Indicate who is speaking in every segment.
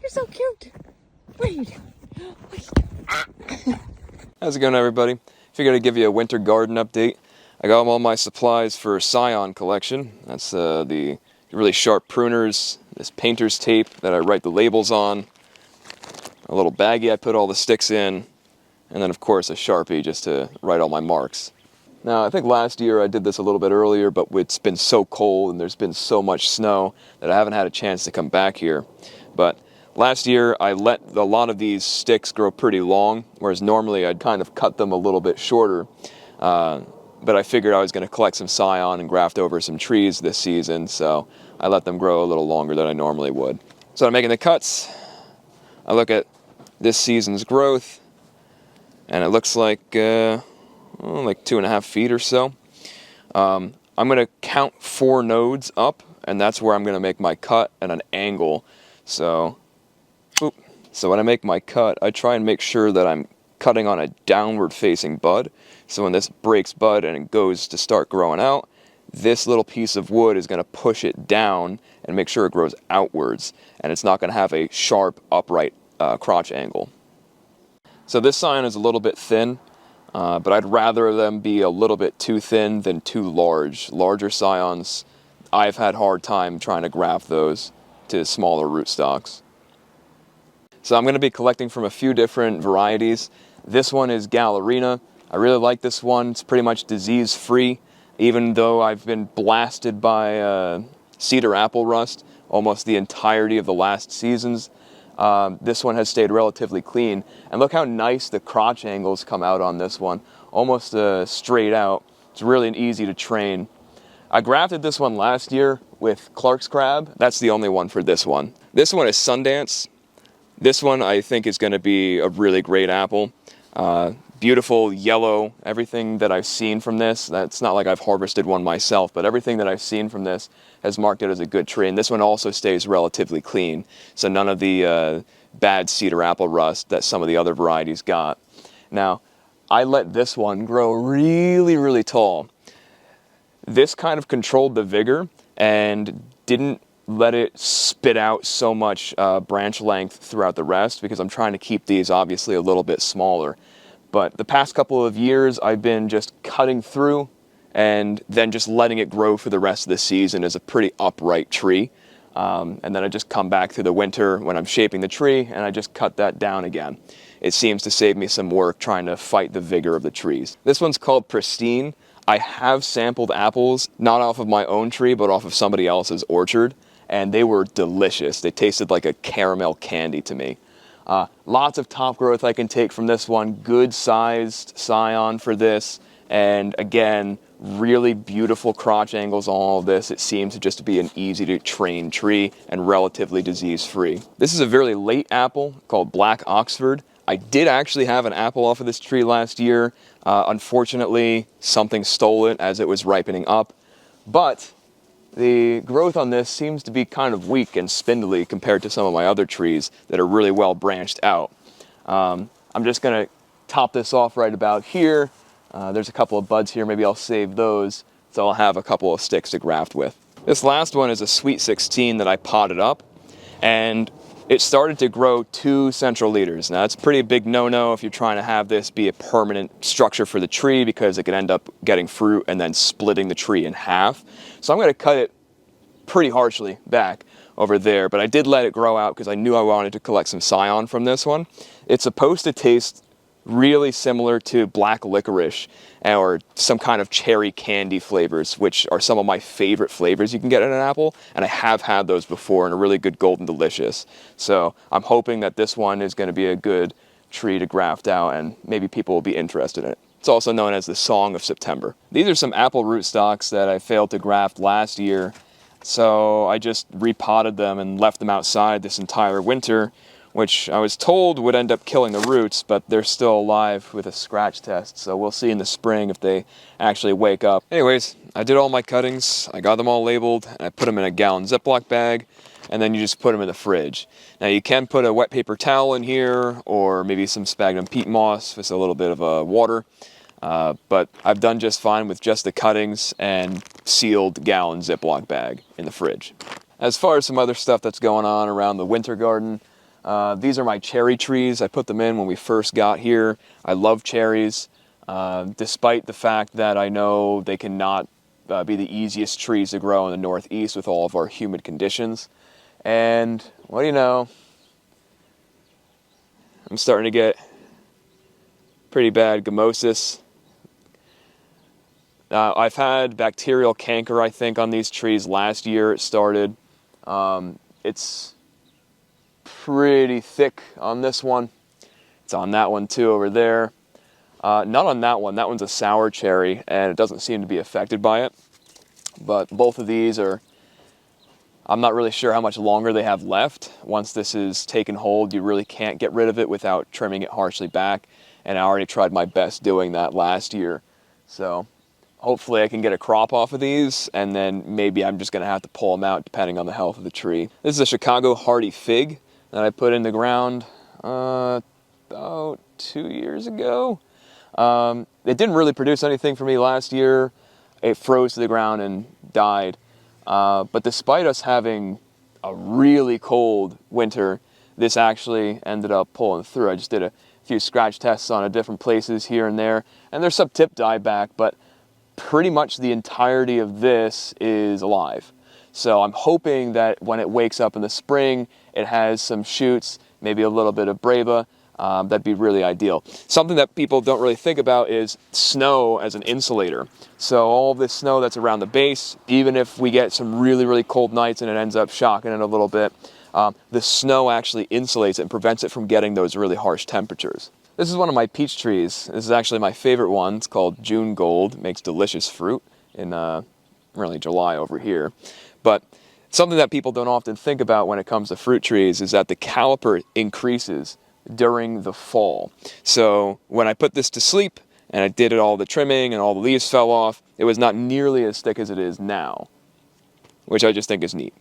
Speaker 1: You're so cute. Wait.
Speaker 2: How's it going, everybody? Figured I'd give you a winter garden update. I got all my supplies for scion collection. That's the really sharp pruners, this painter's tape that I write the labels on, a little baggie I put all the sticks in, and then of course a Sharpie just to write all my marks. Now, I think last year I did this a little bit earlier, but it's been so cold and there's been so much snow that I haven't had a chance to come back here. But last year I let a lot of these sticks grow pretty long, whereas normally I'd kind of cut them a little bit shorter. But I figured I was going to collect some scion and graft over some trees this season, so I let them grow a little longer than I normally would. So I'm making the cuts. I look at this season's growth, and it looks like 2.5 feet or so. I'm going to count 4 nodes up, and that's where I'm going to make my cut at an angle. So when I make my cut, I try and make sure that I'm cutting on a downward facing bud. So when this breaks bud and it goes to start growing out, this little piece of wood is going to push it down and make sure it grows outwards, and it's not going to have a sharp upright crotch angle. So this scion is a little bit thin, but I'd rather them be a little bit too thin than too large. Larger scions, I've had a hard time trying to graft those to smaller rootstocks. So I'm going to be collecting from a few different varieties. This one is Gallerina. I really like this one. It's pretty much disease-free, even though I've been blasted by cedar apple rust almost the entirety of the last seasons. This one has stayed relatively clean. And look how nice the crotch angles come out on this one. Almost straight out. It's really easy to train. I grafted this one last year with Clark's crab. That's the only one for this one. This one is Sundance. This one I think is going to be a really great apple. Beautiful yellow. Everything that I've seen from this, that's not like I've harvested one myself, but everything that I've seen from this has marked it as a good tree. And this one also stays relatively clean, so none of the bad cedar apple rust that some of the other varieties got. Now, I let this one grow really, really tall. This kind of controlled the vigor and didn't let it spit out so much branch length throughout the rest, because I'm trying to keep these obviously a little bit smaller. But the past couple of years, I've been just cutting through and then just letting it grow for the rest of the season as a pretty upright tree. And then I just come back through the winter when I'm shaping the tree, and I just cut that down again. It seems to save me some work trying to fight the vigor of the trees. This one's called Pristine. I have sampled apples, not off of my own tree, but off of somebody else's orchard, and they were delicious. They tasted like a caramel candy to me. Lots of top growth I can take from this one. Good sized scion for this. And again, really beautiful crotch angles on all of this. It seems to just be an easy to train tree and relatively disease free. This is a very late apple called Black Oxford. I did actually have an apple off of this tree last year. Unfortunately, something stole it as it was ripening up. But the growth on this seems to be kind of weak and spindly compared to some of my other trees that are really well branched out. I'm just going to top this off right about here. There's a couple of buds here. Maybe I'll save those, so I'll have a couple of sticks to graft with. This last one is a Sweet 16 that I potted up, and it started to grow 2 central leaders. Now, that's a pretty big no-no if you're trying to have this be a permanent structure for the tree, because it could end up getting fruit and then splitting the tree in half. So I'm going to cut it pretty harshly back over there, but I did let it grow out because I knew I wanted to collect some scion from this one. It's supposed to taste really similar to black licorice or some kind of cherry candy flavors, which are some of my favorite flavors you can get in an apple, and I have had those before and are really good, golden delicious. So I'm hoping that this one is going to be a good tree to graft out, and maybe people will be interested in it. It's also known as the Song of September. These are some apple rootstocks that I failed to graft last year, so I just repotted them and left them outside this entire winter, which I was told would end up killing the roots, but they're still alive with a scratch test, so we'll see in the spring if they actually wake up. Anyways, I did all my cuttings, I got them all labeled, and I put them in a gallon Ziploc bag, and then you just put them in the fridge. Now you can put a wet paper towel in here, or maybe some sphagnum peat moss with a little bit of water, but I've done just fine with just the cuttings and sealed gallon Ziploc bag in the fridge. As far as some other stuff that's going on around the winter garden, These are my cherry trees. I put them in when we first got here. I love cherries, despite the fact that I know they cannot be the easiest trees to grow in the Northeast with all of our humid conditions. And what do you know? I'm starting to get pretty bad gummosis. I've had bacterial canker, I think, on these trees last year. It started. It's pretty thick on this one. It's on that one too over there. Not on that one. That one's a sour cherry, and it doesn't seem to be affected by it. But both of these are, I'm not really sure how much longer they have left. Once this is taken hold, you really can't get rid of it without trimming it harshly back. And I already tried my best doing that last year. So hopefully I can get a crop off of these, and then maybe I'm just going to have to pull them out depending on the health of the tree. This is a Chicago hardy fig that I put in the ground about 2 years ago. It didn't really produce anything for me last year. It froze to the ground and died. But despite us having a really cold winter, this actually ended up pulling through. I just did a few scratch tests on different places here and there, and there's some tip dieback, but pretty much the entirety of this is alive. So I'm hoping that when it wakes up in the spring, it has some shoots, maybe a little bit of breva. That'd be really ideal. Something that people don't really think about is snow as an insulator. So all of this snow that's around the base, even if we get some really, really cold nights and it ends up shocking it a little bit, the snow actually insulates it and prevents it from getting those really harsh temperatures. This is one of my peach trees. This is actually my favorite one. It's called June Gold. It makes delicious fruit in really July over here. But something that people don't often think about when it comes to fruit trees is that the caliper increases during the fall. So when I put this to sleep and I did all the trimming and all the leaves fell off, it was not nearly as thick as it is now, which I just think is neat.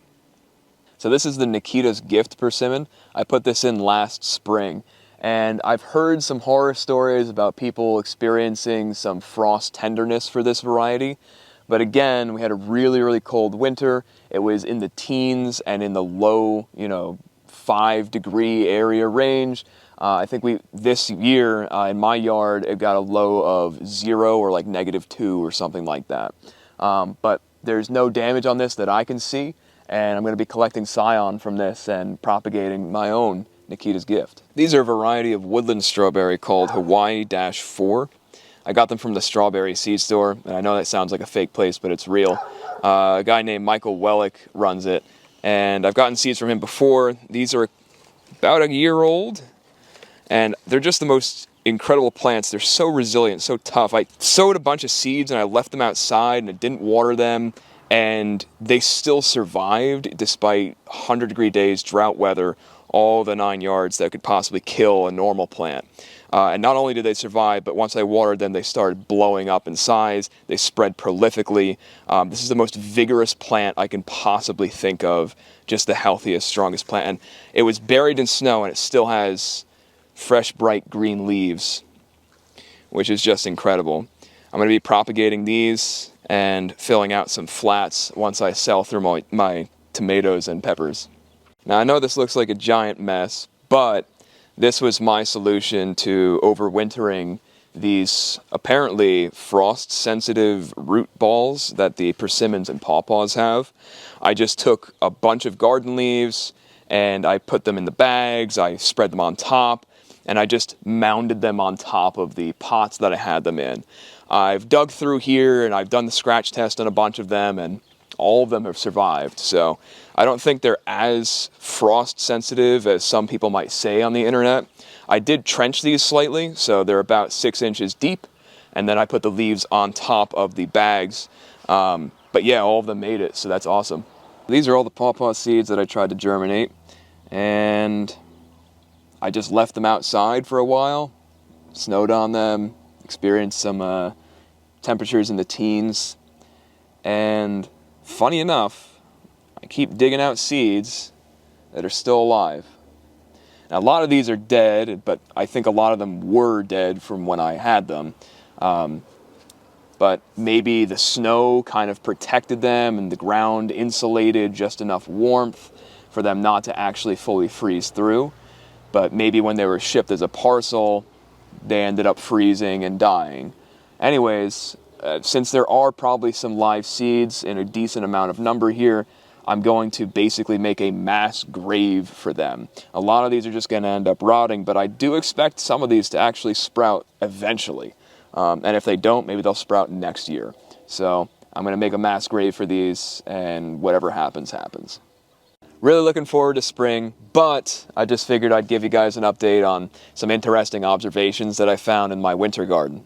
Speaker 2: So this is the Nikita's Gift persimmon. I put this in last spring, and I've heard some horror stories about people experiencing some frost tenderness for this variety. But again, we had a really, really cold winter. It was in the teens and in the low, 5-degree area range. I think this year in my yard, it got a low of 0 or like -2 or something like that. But there's no damage on this that I can see, and I'm going to be collecting scion from this and propagating my own Nikita's Gift. These are a variety of woodland strawberry called Hawaii-4. I got them from the strawberry seed store, and I know that sounds like a fake place, but it's real. A guy named Michael Wellick runs it, and I've gotten seeds from him before. These are about a year old, and they're just the most incredible plants. They're so resilient, so tough. I sowed a bunch of seeds and I left them outside and I didn't water them, and they still survived despite 100-degree days, drought weather, all the 9 yards that could possibly kill a normal plant. And not only did they survive, but once I watered them, they started blowing up in size. They spread prolifically. This is the most vigorous plant I can possibly think of, just the healthiest, strongest plant. And it was buried in snow, and it still has fresh, bright green leaves, which is just incredible. I'm going to be propagating these and filling out some flats once I sell through my tomatoes and peppers. Now, I know this looks like a giant mess, but this was my solution to overwintering these apparently frost-sensitive root balls that the persimmons and pawpaws have. I just took a bunch of garden leaves and I put them in the bags, I spread them on top, and I just mounded them on top of the pots that I had them in. I've dug through here and I've done the scratch test on a bunch of them, and all of them have survived. So I don't think they're as frost sensitive as some people might say on the internet. I did trench these slightly, so they're about 6 inches deep, and then I put the leaves on top of the bags. But yeah, all of them made it, so that's awesome. These are all the pawpaw seeds that I tried to germinate, and I just left them outside for a while, snowed on them, experienced some temperatures in the teens, and funny enough, I keep digging out seeds that are still alive. Now, a lot of these are dead, but I think a lot of them were dead from when I had them. But maybe the snow kind of protected them and the ground insulated just enough warmth for them not to actually fully freeze through. but maybe when they were shipped as a parcel, they ended up freezing and dying. Anyways, since there are probably some live seeds in a decent amount of number here, I'm going to basically make a mass grave for them. A lot of these are just going to end up rotting, but I do expect some of these to actually sprout eventually. And if they don't, maybe they'll sprout next year. So I'm going to make a mass grave for these, and whatever happens, happens. Really looking forward to spring, but I just figured I'd give you guys an update on some interesting observations that I found in my winter garden.